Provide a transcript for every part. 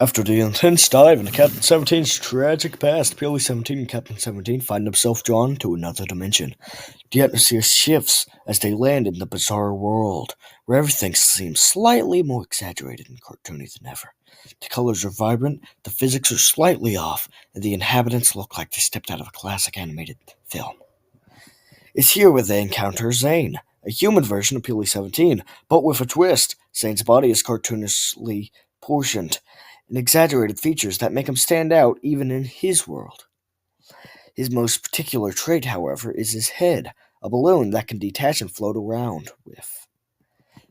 After the intense dive into Captain 17's tragic past, peely17 and Captain 17 find themselves drawn to another dimension. The atmosphere shifts as they land in the bizarre world, where everything seems slightly more exaggerated and cartoony than ever. The colors are vibrant, the physics are slightly off, and the inhabitants look like they stepped out of a classic animated film. It's here where they encounter Zane, a human version of peely17, but with a twist. Zane's body is cartoonishly portioned and exaggerated features that make him stand out even in his world. His most particular trait, however, is his head, a balloon that can detach and float around with.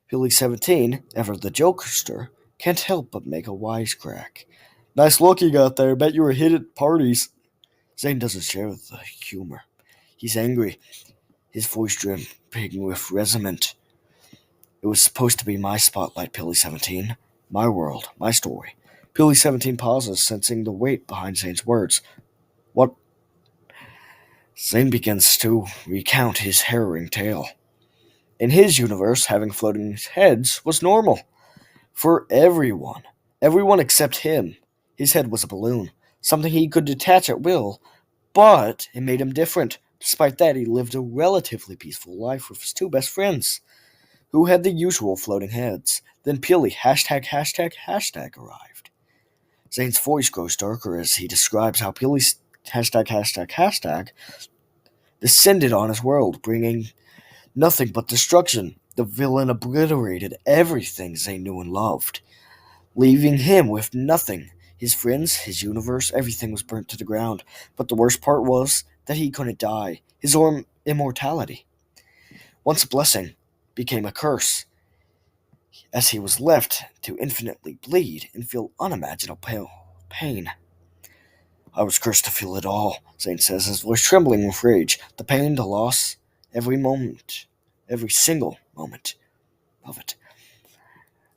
peely17, ever the jokester, can't help but make a wisecrack. Nice look you got there, bet you were hit at parties. Zane doesn't share the humor. He's angry, his voice dripping with resentment. It was supposed to be my spotlight, peely17. My world, my story. peely17 pauses, sensing the weight behind Zane's words. What? Zane begins to recount his harrowing tale. In his universe, having floating heads was normal. For everyone. Everyone except him. His head was a balloon, something he could detach at will, but it made him different. Despite that, he lived a relatively peaceful life with his two best friends, who had the usual floating heads. Then Peely ### arrived. Zane's voice grows darker as he describes how Peely's ### descended on his world, bringing nothing but destruction. The villain obliterated everything Zane knew and loved, leaving him with nothing. His friends, his universe, everything was burnt to the ground. But the worst part was that he couldn't die. His immortality, once a blessing, became a curse, as he was left to infinitely bleed and feel unimaginable pain. I was cursed to feel it all, Zane says, his voice trembling with rage. The pain, the loss, every moment, every single moment of it.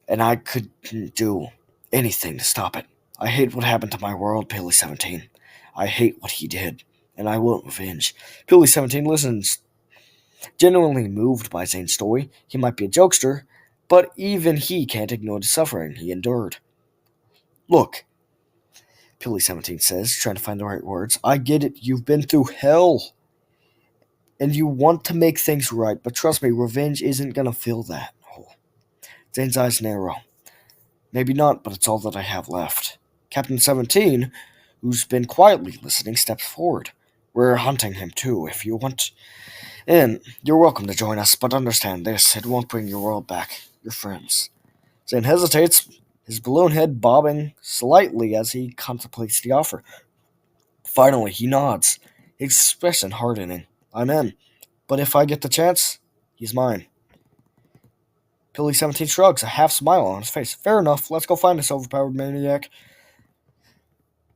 And I couldn't do anything to stop it. I hate what happened to my world, peely17. I hate what he did, and I want revenge. peely17 listens, genuinely moved by Zane's story. He might be a jokester, but even he can't ignore the suffering he endured. Look, peely17 says, trying to find the right words, I get it, you've been through hell, and you want to make things right, but trust me, revenge isn't gonna fill that hole. Zane's eyes narrow. Maybe not, but it's all that I have left. Captain 17, who's been quietly listening, steps forward. We're hunting him too, if you want in. You're welcome to join us, but understand this, it won't bring your world back, your friends. Zane hesitates, his balloon head bobbing slightly as he contemplates the offer. Finally, he nods, his expression hardening. I'm in, but if I get the chance, he's mine. peely17 shrugs, a half smile on his face. Fair enough, let's go find this overpowered maniac.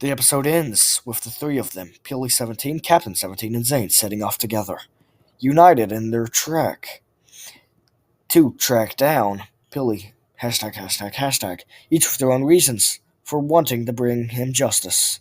The episode ends with the three of them, peely17, Captain 17, and Zane, setting off together, united in their trek to track down Peely ###, each with their own reasons for wanting to bring him justice.